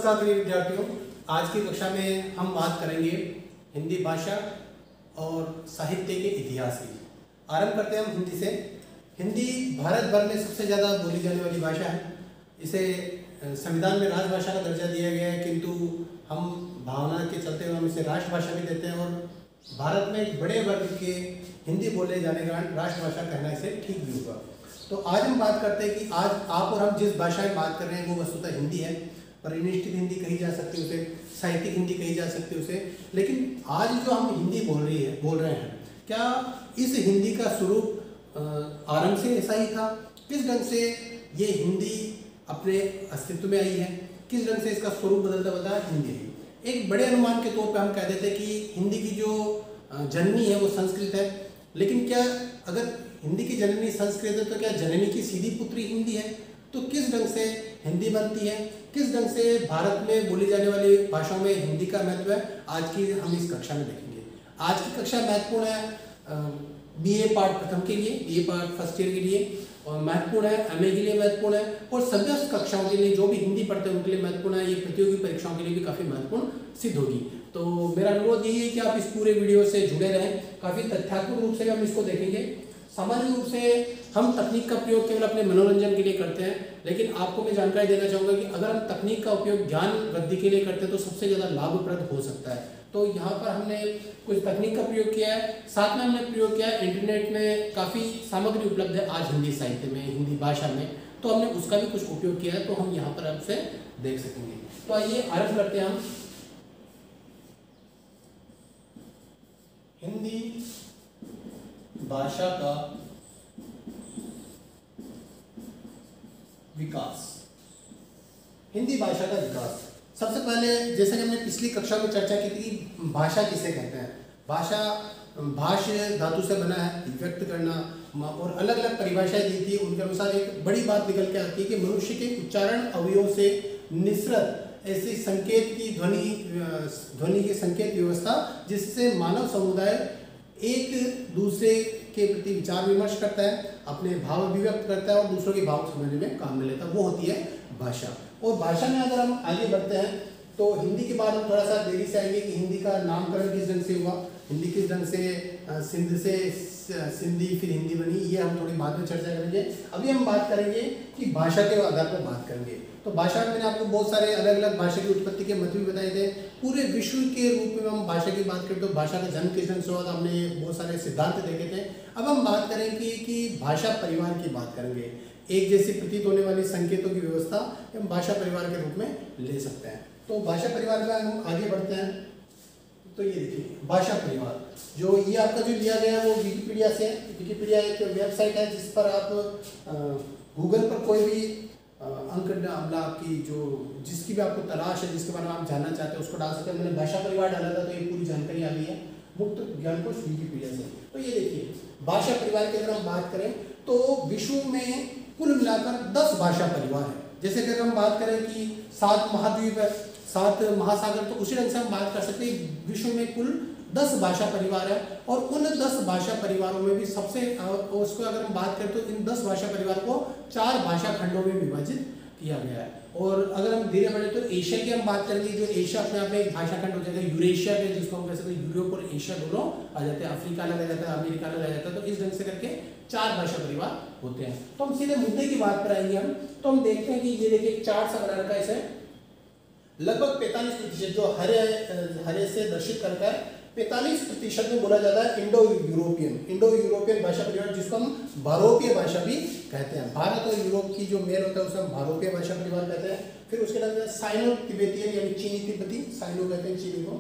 नमस्कार प्रिय विद्यार्थियों, आज की कक्षा में हम बात करेंगे हिंदी भाषा और साहित्य के इतिहास की। आरंभ करते हैं हम हिंदी से। हिंदी भारत भर में सबसे ज़्यादा बोली जाने वाली भाषा है। इसे संविधान में राजभाषा का दर्जा दिया गया है, किंतु हम भावना के चलते हुए हम इसे राष्ट्रभाषा भी देते हैं और भारत में एक बड़े वर्ग के हिंदी बोले जाने का राष्ट्रभाषा कहना इसे ठीक भी होगा। तो आज हम बात करते हैं कि आज आप और हम जिस भाषा में बात कर रहे हैं वो वस्तुतः हिंदी है। परिनिष्ठित हिंदी कही जा सकती है उसे, साहित्यिक हिंदी कही जा सकती है उसे। लेकिन आज जो हम हिंदी बोल रहे हैं, क्या इस हिंदी का स्वरूप आरंभ से ऐसा ही था? किस ढंग से ये हिंदी अपने अस्तित्व में आई है? किस ढंग से इसका स्वरूप बदलता बदला हिंदी है? एक बड़े अनुमान के तौर पे हम कह देते हैं कि हिंदी की जो जननी है वो संस्कृत है। लेकिन क्या अगर हिंदी की जननी संस्कृत है तो क्या जननी की सीधी पुत्री हिंदी है? तो किस ढंग से हिंदी बनती है, किस ढंग से भारत में बोली जाने वाली भाषाओं में हिंदी का महत्व है, आज की हम इस कक्षा में देखेंगे। आज की कक्षा महत्वपूर्ण है बीए पार्ट प्रथम के लिए, बीए पार्ट फर्स्ट ईयर के लिए, और महत्वपूर्ण है एमए के लिए महत्वपूर्ण है, और सभी कक्षाओं के लिए जो भी हिंदी पढ़ते हैं उनके लिए महत्वपूर्ण है। ये प्रतियोगी परीक्षाओं के लिए भी काफ़ी महत्वपूर्ण सिद्ध होगी। तो मेरा अनुरोध यही है कि आप इस पूरे वीडियो से जुड़े रहें। काफ़ी तथ्यात्मक रूप से हम इसको देखेंगे। सामान्य रूप से हम तकनीक का प्रयोग केवल अपने मनोरंजन के लिए करते हैं, लेकिन आपको मैं जानकारी देना चाहूँगा कि अगर हम तकनीक का उपयोग ज्ञान वृद्धि के लिए करते हैं तो सबसे ज़्यादा लाभप्रद हो सकता है। तो यहाँ पर हमने कुछ तकनीक का प्रयोग किया है, साथ में हमने प्रयोग किया है इंटरनेट में काफ़ी सामग्री उपलब्ध है आज हिंदी साहित्य में, हिंदी भाषा में, तो हमने उसका भी कुछ उपयोग किया है, तो हम यहाँ पर आपसे देख सकेंगे। तो आइए आरंभ करते हैं हम। हिंदी भाषा का विकास। हिंदी भाषा का विकास सबसे पहले, जैसे कि हमने पिछली कक्षा में चर्चा की थी, भाषा किसे कहते हैं। भाषा भाष्य धातु से बना है, व्यक्त करना, और अलग अलग परिभाषाएं दी थी। उनके अनुसार एक बड़ी बात निकल के आती है कि मनुष्य के उच्चारण अवयव से निसृत ऐसी संकेत की ध्वनि की संकेत व्यवस्था जिससे मानव समुदाय एक दूसरे के प्रति विचार विमर्श करता है, अपने भाव अभिव्यक्त करता है और दूसरों के भाव समझने में काम में लेता है, वो होती है भाषा। और भाषा में अगर हम आगे बढ़ते हैं तो हिंदी के बाद हम थोड़ा सा देरी से आएंगे कि हिंदी का नामकरण किस ढंग से हुआ, हिंदी किस ढंग से सिंध से सिंधी फिर हिंदी बनी, ये हम थोड़ी बाद में चर्चा करेंगे। अभी हम बात करेंगे कि भाषा के आधार पर बात करेंगे। तो भाषा में मैंने आपको बहुत सारे अलग अलग भाषा की उत्पत्ति के मत भी बताए थे। पूरे विश्व के रूप में हम भाषा की बात करें तो भाषा का जन्म किस ढंग से हुआ, हमने बहुत सारे सिद्धांत देखे थे। अब हम बात करेंगे कि भाषा परिवार की बात करेंगे। एक जैसी प्रतीत होने वाली संकेतों की व्यवस्था हम भाषा परिवार के रूप में ले सकते हैं। तो भाषा परिवार में हम आगे बढ़ते हैं। तो ये देखिए भाषा परिवार, जो ये आपका जो लिया गया है वो विकिपीडिया से है। विकिपीडिया एक वेबसाइट है जिस पर आप गूगल पर कोई भी अंक आपकी जो जिसकी भी आपको तलाश है, जिसके बारे में आप जानना चाहते हैं उसको डाल सकते हैं। मैंने भाषा परिवार डाला था तो ये पूरी जानकारी आ गई है मुक्त ज्ञान कोश विकिपीडिया से। तो ये देखिए भाषा परिवार की अगर हम बात करें तो विश्व में कुल मिलाकर 10 भाषा परिवार है। जैसे कि अगर हम बात करें कि 7 महाद्वीप है, 7 महासागर, तो उसी ढंग से हम बात कर सकते हैं विश्व में कुल 10 भाषा परिवार है। और उन 10 भाषा परिवारों में भी सबसे उसको अगर हम बात करें तो इन 10 भाषा परिवार को 4 भाषा खंडों में विभाजित किया गया है। और अगर हम धीरे बढ़े तो एशिया की हम बात करेंगे, जो एशिया अपने आप में एक भाषा खंड हो जाएगा। यूरेशिया के जिसको हम कह सकते हैं, यूरोप और एशिया दोनों आ जाते हैं, अफ्रीका अलग आ जाता है, अमेरिका अलग आ जाता है। तो इस ढंग से करके 4 भाषा परिवार होते हैं। तो हम सीधे मुद्दे की बात पर आएंगे हम। तो हम देखते हैं कि ये देखिए एक चार्ट सा बना रखा है इसे, लगभग 45% जो हरे से दर्शित करता है, 45% में बोला जाता है इंडो यूरोपियन भाषा परिवार, जिसको हम भारोपीय भाषा भी कहते हैं। भारत और यूरोप की जो मेल होता है उसे हम भारोपीय भाषा परिवार कहते हैं। फिर उसके बाद साइनो तिब्बतियन यानी चीनी तिब्बती, साइनो कहते हैं चीनी को,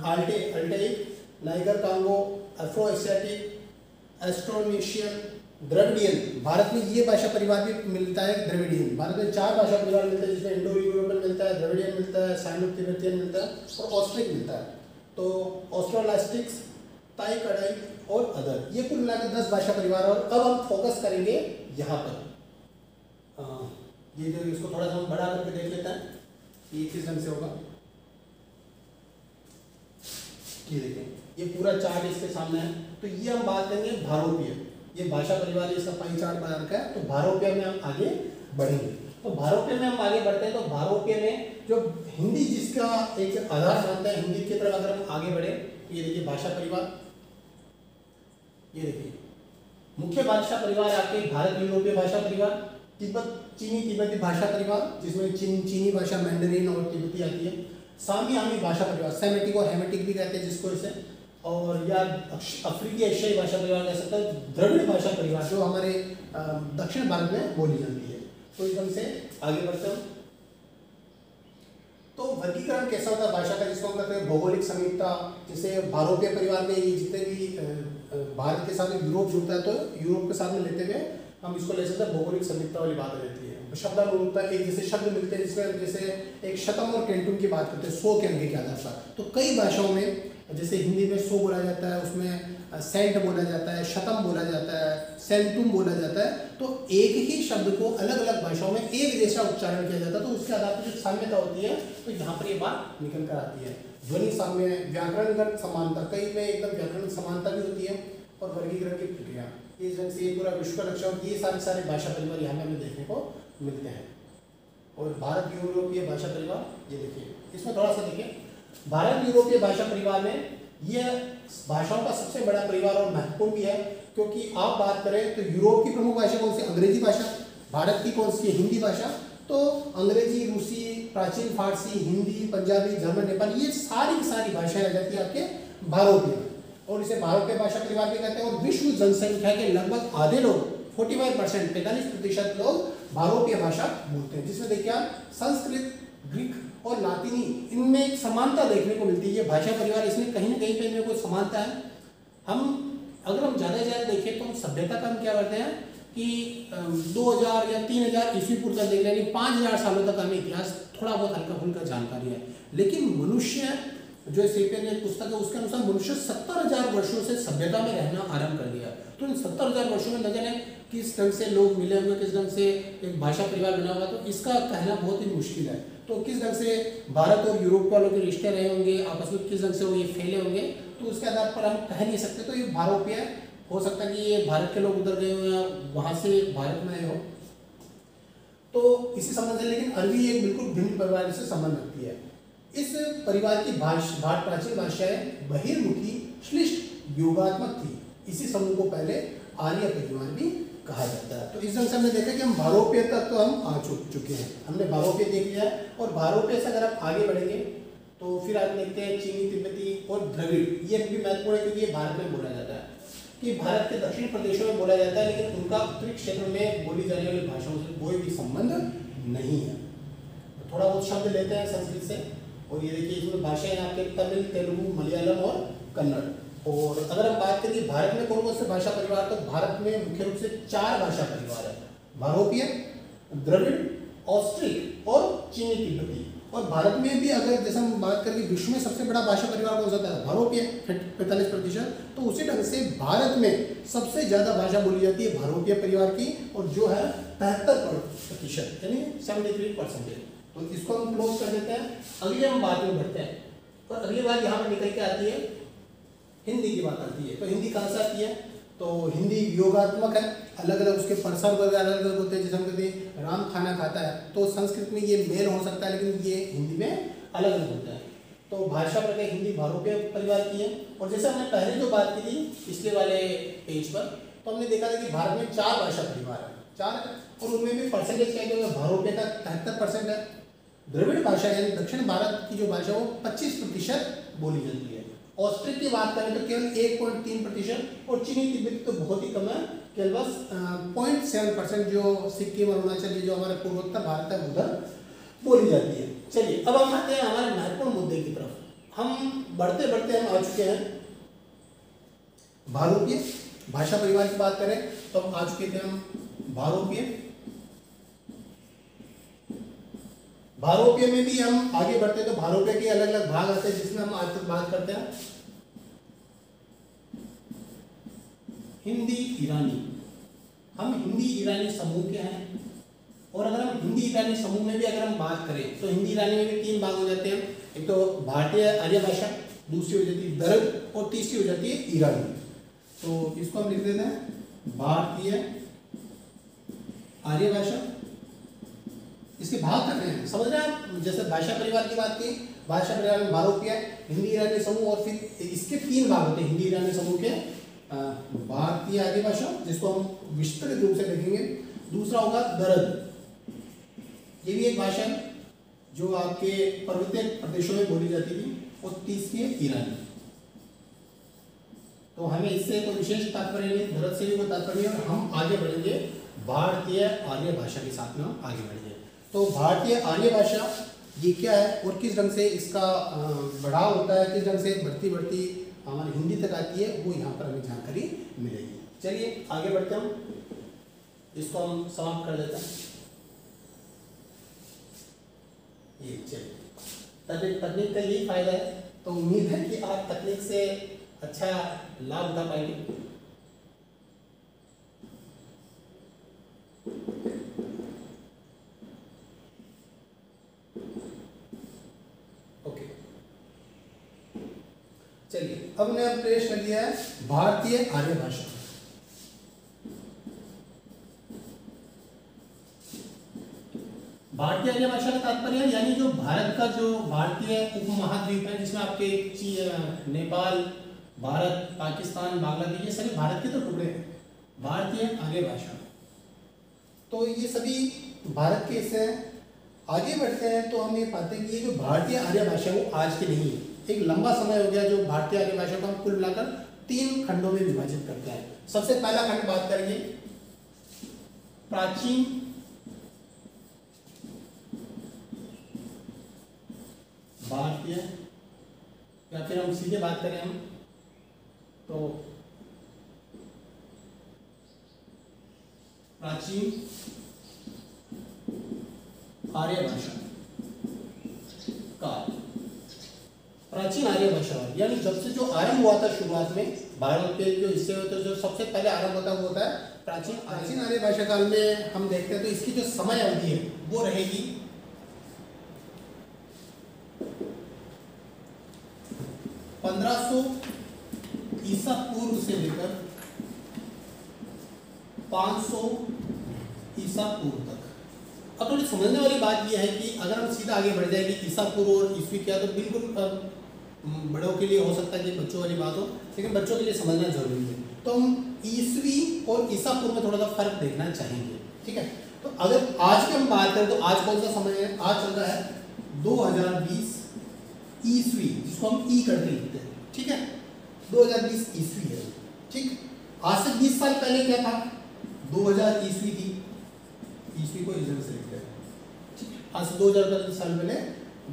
Altaic, Niger Congo, Afro Asiatic, Austronesian, Dravidian. Bharat में ये भाषा परिवार भी मिलता है, द्रविडियन। भारत में 4 भाषा परिवार मिलते हैं, जिसमें इंडो यूरोपियन मिलता है, द्रविडियन मिलता है, साइनो तिब्बतियन मिलता है और ऑस्ट्रिक मिलता है। तो ऑस्ट्रोलास्टिक्स, ताई कड़ाई और अदर, ये कुल मिलाकर 10 भाषा परिवार। और अब हम फोकस करेंगे यहाँ पर, ये जो इसको थोड़ा सा हम बड़ा करके देख लेते हैं ये किस ढंग से होगा। ये देखें ये पूरा चार्ट इसके सामने है। तो ये हम बात करेंगे भारोपीय, ये भाषा परिवार इसका पाई चार्ट बना रखा है। तो भारोपीय में हम आगे बढ़ेंगे। तो भारोपीय में हम आगे बढ़ते हैं। तो भारोपीय में जो हिंदी जिसका एक आधार मानता है, हिंदी की तरफ अगर हम आगे बढ़े तो ये देखिए भाषा परिवार, ये देखिए मुख्य भाषा परिवार आपके भारत यूरोपीय भाषा परिवार, तिब्बत चीनी तिब्बती भाषा परिवार जिसमें चीनी भाषा मैंडरीन और तिब्बती आती है, सामी आमी भाषा परिवार, सेमेटिक और हेमेटिक भी कहते हैं जिसको इसे, और या अफ्रीकी एशियाई भाषा परिवार कह सकते हैं, द्रविड़ भाषा परिवार जो हमारे दक्षिण भारत में बोली जाती है। तो एकदम से आगे बढ़ते हैं। तो वर्गीकरण कैसा होता है भाषा का, जिसको हम कहते हैं भौगोलिक समीपता। जैसे भारोपीय परिवार में ये जितने भी भारत के साथ यूरोप जुड़ता है तो यूरोप के साथ में लेते हुए हम इसको ले सकते हैं भौगोलिक समीपता वाली बात रहती है। शब्दानुरूपता, एक जैसे शब्द मिलते हैं जिसमें जैसे एक शतम और कैंटुम की बात करते हैं 100 के अंक के आधार पर। तो कई भाषाओं में जैसे हिंदी में 100 बोला जाता है, उसमें सेंट बोला जाता है, शतम बोला जाता है, सेंटुम बोला जाता है। तो एक ही शब्द को अलग अलग भाषाओं में एक जैसा उच्चारण किया जाता है, तो उसके आधार पर जो साम्यता होती है तो यहाँ पर ये बात निकल कर आती है। ध्वनि साम्य, व्याकरणगत समानता, कई में एकदम व्याकरण समानता भी होती है, और वर्गीकरण की प्रक्रिया, इस ढंग से ये पूरा विश्व का लक्षण, ये सारे भाषा परिवार यहाँ में हमें देखने को मिलते हैं। और भारत यूरोपीय भाषा परिवार, ये देखिए इसमें थोड़ा सा देखिए, भारत यूरोपीय भाषा परिवार में यह भाषाओं का सबसे बड़ा परिवार और महत्वपूर्ण भी है, क्योंकि आप बात करें तो यूरोप की प्रमुख भाषा कौन सी, अंग्रेजी भाषा, भारत की कौन सी है, हिंदी भाषा। तो अंग्रेजी, रूसी, प्राचीन फारसी, हिंदी, पंजाबी, जर्मन, नेपाली, ये सारी की सारी भाषाएं आ जाती है आपके भारोपीय, और इसे भारोपीय भाषा परिवार भी कहते हैं। और विश्व जनसंख्या के लगभग आधे लोग 45%, 45% लोग भारोपीय भाषा बोलते हैं, जिसमें देखिए आप संस्कृत, ग्रीक और लातिनी, इनमें एक समानता देखने को मिलती है। ये भाषा परिवार, इसमें कहीं ना कहीं पे इनमें कोई समानता है। अगर हम ज़्यादा से ज़्यादा देखें तो हम सभ्यता का हम क्या करते हैं कि 2000 या 3000 ईस्वी पूर्व तक देख लें, 5000 सालों तक हमें इतिहास थोड़ा बहुत हल्का फुल्का जानकारी है। लेकिन मनुष्य, जो सेपियन एक पुस्तक है उसके अनुसार मनुष्य 70,000 वर्षों से सभ्यता में रहना आरंभ कर दिया। तो इन 70,000 वर्षों में न जाने किस ढंग से लोग मिले हुए, किस ढंग से एक भाषा परिवार बना हुआ, तो इसका कहना बहुत ही मुश्किल है। तो किस ढंग से भारत और यूरोप वालों के रिश्ते रहे होंगे आपस में, किस ढंग से वो ये फैले होंगे, तो उसके आधार पर हम कह नहीं सकते। तो ये भारोपीय हो सकता है कि ये भारत के लोग उधर गए हो या वहाँ से भारत में आए हो, तो इसी संबंध से। लेकिन अरबी एक बिल्कुल भिन्न परिवार से संबंध रखती है। इस परिवार की प्राचीन भाषाएं बहिर्मुखी, श्लिष्ट, योगात्मक थी। इसी समूह को पहले आर्य परिवार भी कहा जाता है। तो इस ढंग से हमने देखा कि हम भारोपीय तक तो हम आ चुके हैं, हमने भारोपीय देख लिया है। और भारोपीय से अगर आप आगे बढ़ेंगे तो फिर आप देखते हैं चीनी, तिब्बती और द्रविड़, ये भी महत्वपूर्ण है क्योंकि ये भारत में बोला जाता है, कि भारत के दक्षिण प्रदेशों में बोला जाता है, लेकिन उनका उत्तरी क्षेत्र में बोली जाने वाली भाषाओं से कोई भी संबंध नहीं है। तो थोड़ा बहुत शब्द लेते हैं संस्कृत से, और ये देखिए इसमें भाषाएं आपके तमिल, तेलुगु, मलयालम और कन्नड़। और अगर हम बात करें भारत में कौन कौन से भाषा परिवार, तो भारत में मुख्य रूप से 4 भाषा परिवार है, भारोपीय, द्रविड़, ऑस्ट्रिक और चीनी तिब्बती। और भारत में भी अगर जैसे हम बात करें विश्व में सबसे बड़ा भाषा परिवार कौन सा है, भारोपीय 45%। तो उसी ढंग से भारत में सबसे ज्यादा भाषा बोली जाती है भारोपीय परिवार की, और जो है 73% यानी 73%। तो इसको हम क्लोज कर देते हैं। अगले हम बात में बढ़ते हैं, और अगली बात यहाँ पर निकल के आती है, हिंदी की बात आती है। तो हिंदी कहाँ से आती है, तो हिंदी योगात्मक है, अलग अलग उसके परसर वर्ग अलग अलग होते हैं। जैसे हम कहते हैं राम खाना खाता है, तो संस्कृत में ये मेल हो सकता है, लेकिन ये हिंदी में अलग अलग होता है। तो भाषा प्रकार हिंदी भारोपीय परिवार की है। और जैसे हमने पहले जो बात की थी पिछले वाले पेज पर, तो हमने देखा था कि भारत में 4 भाषा परिवार है, 4, और उनमें भी परसेंटेज क्या है, भारोपीय का 73% है। द्रविड़ भाषा यानी दक्षिण भारत की जो भाषा वो 25% बोली जाती है। ऑस्ट्रिक की बात करें तो केवल 1.3%, और चीनी तिब्बती तो बहुत ही कम है, केवल बस 0.7%, जो सिक्किम और अरुणाचल जो हमारे पूर्वोत्तर भारत है उधर बोली जाती है। चलिए अब हम आते हैं हमारे महत्वपूर्ण मुद्दे की तरफ। हम बढ़ते बढ़ते हम आ चुके हैं भारोपीय भाषा परिवार की बात करें तो हम आ चुके थे हम भारोपीय में भी हम आगे बढ़ते हैं। तो भारोपीय के अलग अलग भाग आते हैं, जिसमें हम आज तक बात करते हैं हिंदी ईरानी। हम हिंदी ईरानी समूह के हैं, और अगर हम हिंदी ईरानी समूह में भी अगर हम बात करें तो हिंदी ईरानी में भी 3 भाग हो जाते हैं। एक तो भारतीय आर्य भाषा, दूसरी हो जाती है दरग, और तीसरी हो जाती है ईरानी। तो इसको हम लिख देते हैं भारतीय आर्य भाषा, इसके भाग कर रहे हैं, समझ रहे हैं आप। जैसे भाषा परिवार की बात की, भाषा परिवार में बारोपिया, हिंदी ईरानी समूह, और फिर इसके 3 भाग होते हैं हिंदी ईरानी समूह के। भारतीय आर्य भाषा, जिसको हम विस्तृत रूप से देखेंगे। दूसरा होगा दरद, ये भी एक भाषा है जो आपके पर्वतीय प्रदेशों में बोली जाती थी। और तीसरी है ईरानी। तो हमें इससे कोई विशेष तात्पर्य नहीं, दरद से भी कोई तात्पर्य नहीं, और हम आगे बढ़ेंगे भारतीय आर्य भाषा के साथ में हम आगे बढ़ेंगे। तो भारतीय आर्य भाषा ये क्या है और किस ढंग से इसका बढ़ाव होता है, किस ढंग से बढ़ती बढ़ती हमारी हिंदी तक आती है, वो यहाँ पर हमें जानकारी मिलेगी। चलिए आगे बढ़ते हम, इसको हम समाप्त कर देते हैं। ये चलिए, तकनीक का यही फायदा है, तो उम्मीद है कि आप तकनीक से अच्छा लाभ उठा पाएंगे। ओके, चलिए अब हमने प्रवेश कर लिया है भारतीय आर्य भाषा। भारतीय आर्य भाषा का तात्पर्य यानी जो भारत का जो भारतीय उपमहाद्वीप है, जिसमें आपके नेपाल, भारत, पाकिस्तान, बांग्लादेश, ये सभी भारत के तो टुकड़े हैं। भारतीय आर्य भाषा, तो ये सभी भारत के हिस्से हैं। आगे बढ़ते हैं तो हम ये पाते हैं कि ये जो भारतीय आर्य भाषा है वो आज की नहीं है, एक लंबा समय हो गया जो भारतीय आर्य भाषा को हम कुल मिलाकर 3 खंडों में विभाजित करते हैं। सबसे पहला खंड बात करेंगे प्राचीन भारतीय, या फिर हम सीधे बात करें हम तो प्राचीन आर्य भाषा काल। प्राचीन आर्य भाषा यानी जब से जो आरंभ हुआ था शुरुआत में, भारत के जो हिस्से होते हैं, जो सबसे पहले आरंभ होता है वो होता है प्राचीन आर्य भाषा काल में। हम देखते हैं तो इसकी जो समय अवधि है वो रहेगी 1500 ईसा पूर्व से लेकर 500 ईसा पूर्व तक। अब थोड़ी समझने वाली बात यह है कि अगर हम सीधा आगे बढ़ जाएंगे ईसा पूर्व और ईस्वी क्या, तो बिल्कुल बड़ों के लिए हो सकता है कि बच्चों वाली बात हो, लेकिन बच्चों के लिए समझना जरूरी है। तो हम ईस्वी और ईसा पूर्व में थोड़ा सा फर्क देखना चाहेंगे, ठीक है। तो अगर आज की हम बात करें तो आज कौन सा समय है, आज चल रहा है 2020 ईस्वी, जिसको हम ई करके लिखते हैं, ठीक है। 2020 ईस्वी है, ठीक। आज से 20 साल पहले क्या था, 2000 ईस्वी थी, ईस्वी को इधर से लिखते हैं, ठीक है। आज से 2000 साल पहले,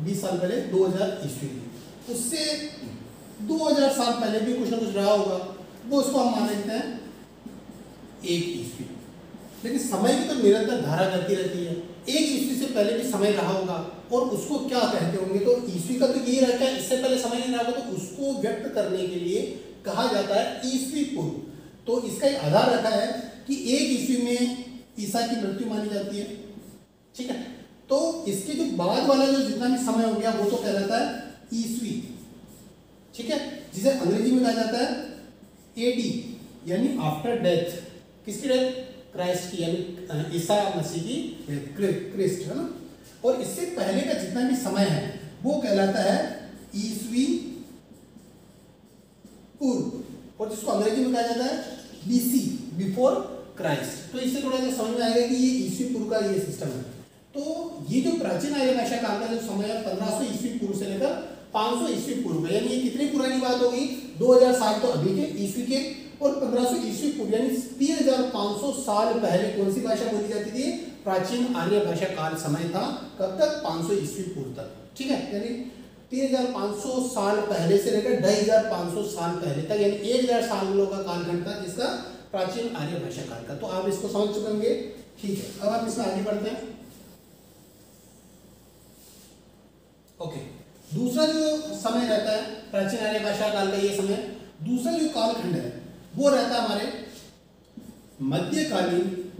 20 साल पहले 2000 ईस्वी थी। उससे 2000 साल पहले भी कुछ ना कुछ रहा होगा, वो उसको हम मान लेते हैं 1 ईस्वी। लेकिन समय की तो निरंतर धारा करती रहती है, 1 ईस्वी से पहले भी समय रहा होगा, और उसको क्या कहते होंगे, तो ईस्वी का तो यही रहता है, इससे पहले समय नहीं रहा होगा, तो उसको व्यक्त करने के लिए कहा जाता है ईस्वी पूर्व। तो इसका एक आधार रखा है कि 1 ईस्वी में ईसा की मृत्यु मानी जाती है, ठीक है। तो इसके जो बाद वाला जो जितना भी समय हो गया वो तो कहलाता है ईस्वी, ठीक है, जिसे अंग्रेजी में कहा जाता है एडी, यानी आफ्टर डेथ। किसकी डेथ, क्राइस्ट की, यानी ईसा मसीह की, क्रिस्ट, है ना। और इससे पहले का जितना भी समय है वो कहलाता है ईस्वी पूर्व, और जिसको अंग्रेजी में कहा जाता है बीसी, बिफोर क्राइस्ट। तो इससे थोड़ा सा समझ में आएगा कि ये ईस्वी पूर्व का ये सिस्टम है। तो ये जो प्राचीन आर्य भाषा काल का जो समय है 1500 ईस्वी पूर्व से लेकर 500 ईस्वी पूर्व का, यानी ये कितनी पुरानी बात होगी, 2000 साल तो अभी के ईस्वी के, और 1500 ईस्वी पूर्व यानी 3500 साल पहले कौन सी भाषा बोली जाती थी, प्राचीन आर्य भाषा काल समय था। कब तक, 500 ईस्वी पूर्व तक, ठीक है। यानी 3500 साल पहले से लेकर 2500 साल पहले तक, यानी 1000 सालों का कालखंड था जिसका प्राचीन आर्य भाषा काल का। तो आप इसको समझ चुके होंगे, ठीक है। अब आप इसमें आगे बढ़ते हैं। ओके, दूसरा जो समय रहता है प्राचीन आर्य भाषा काल का, ये समय, दूसरा जो कालखंड है वो रहता है हमारे मध्यकालीन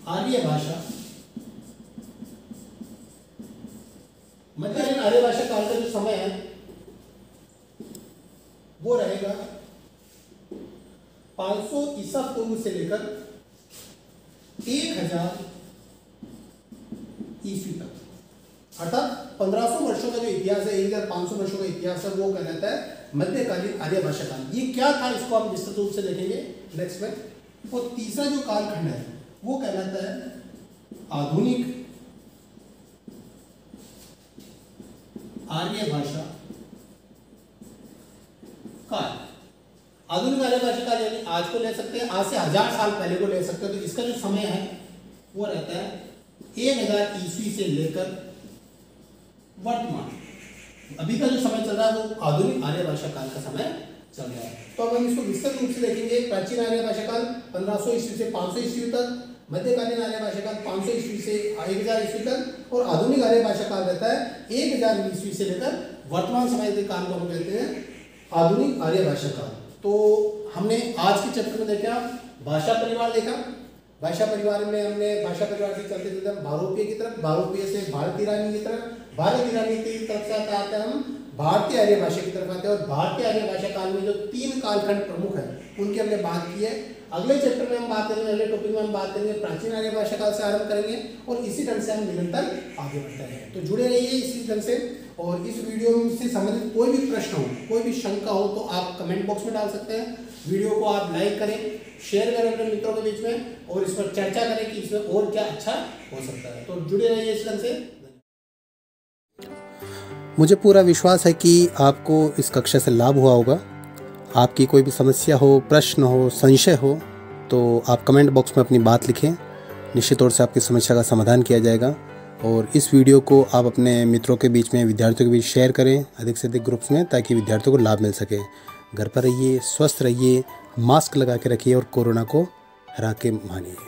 आर्य भाषा। मध्यकालीन आर्य भाषा काल का जो समय है वो रहेगा 500 ईसा पूर्व से लेकर 1000 ईस्वी तक, अर्थात 1500 वर्षों का जो इतिहास है, 1500 वर्षों का इतिहास है, वो कहलाता है मध्यकालीन आर्य भाषा काल। ये क्या था, इसको हम विस्तृत रूप से देखेंगे नेक्स्ट में। और तीसरा जो कालखंड है वो कहलाता है आधुनिक आर्य भाषा काल। आधुनिक आर्य भाषा काल यानी आज को ले सकते हैं, आज से 1000 साल पहले को ले सकते हैं। तो इसका जो समय है वो रहता है 1000 ईस्वी से लेकर वर्तमान, अभी का जो समय चल रहा है वो आधुनिक आर्य भाषा काल का समय चल रहा है। तो अब हम इसको विस्तृत रूप से देखेंगे। प्राचीन आर्य भाषा काल 1500 ईस्वी से 500 ईस्वी तक, मध्यकालीन आर्य भाषा काल 500 ईस्वी से 1000 ईस्वी तक, और आधुनिक आर्य भाषा काल रहता है 1000 ईस्वी से लेकर वर्तमान समय के काल को हम कहते हैं आधुनिक आर्य भाषा काल। तो हमने आज के चैप्टर में देखा भाषा परिवार देखा। भाषा परिवार में हमने भाषा परिवार से चलते चलते भारोपीय की तरफ, भारोपीय से भारतीय ईरानी की तरफ, भारतीय ईरानी की तरफ से आते हैं हम भारतीय आर्य भाषा की तरफ आते हैं। और भारतीय आर्य भाषा काल में जो 3 कालखंड प्रमुख हैं उनकी हमने बात की है। अगले चैप्टर में हम बात करेंगे, अगले टॉपिक में हम बात करेंगे प्राचीन आर्य भाषा काल से आरंभ करेंगे, और इसी ढंग से हम निरंतर आगे बढ़ते हैं। तो जुड़े रहिए इसी ढंग से। और इस वीडियो से संबंधित कोई भी प्रश्न हो, कोई भी शंका हो तो आप कमेंट बॉक्स में डाल सकते हैं। वीडियो को आप लाइक करें, शेयर करें अपने मित्रों के बीच में, और इस पर चर्चा करें कि इसमें और क्या अच्छा हो सकता है। तो जुड़े रहिए इस ढंग से। मुझे पूरा विश्वास है कि आपको इस कक्षा से लाभ हुआ होगा। आपकी कोई भी समस्या हो, प्रश्न हो, संशय हो तो आप कमेंट बॉक्स में अपनी बात लिखें। निश्चित तौर से आपकी समस्या का समाधान किया जाएगा। और इस वीडियो को आप अपने मित्रों के बीच में, विद्यार्थियों के बीच शेयर करें अधिक से अधिक ग्रुप्स में, ताकि विद्यार्थियों को लाभ मिल सके। घर पर रहिए, स्वस्थ रहिए, मास्क लगा के रखिए और कोरोना को हरा के मानिए।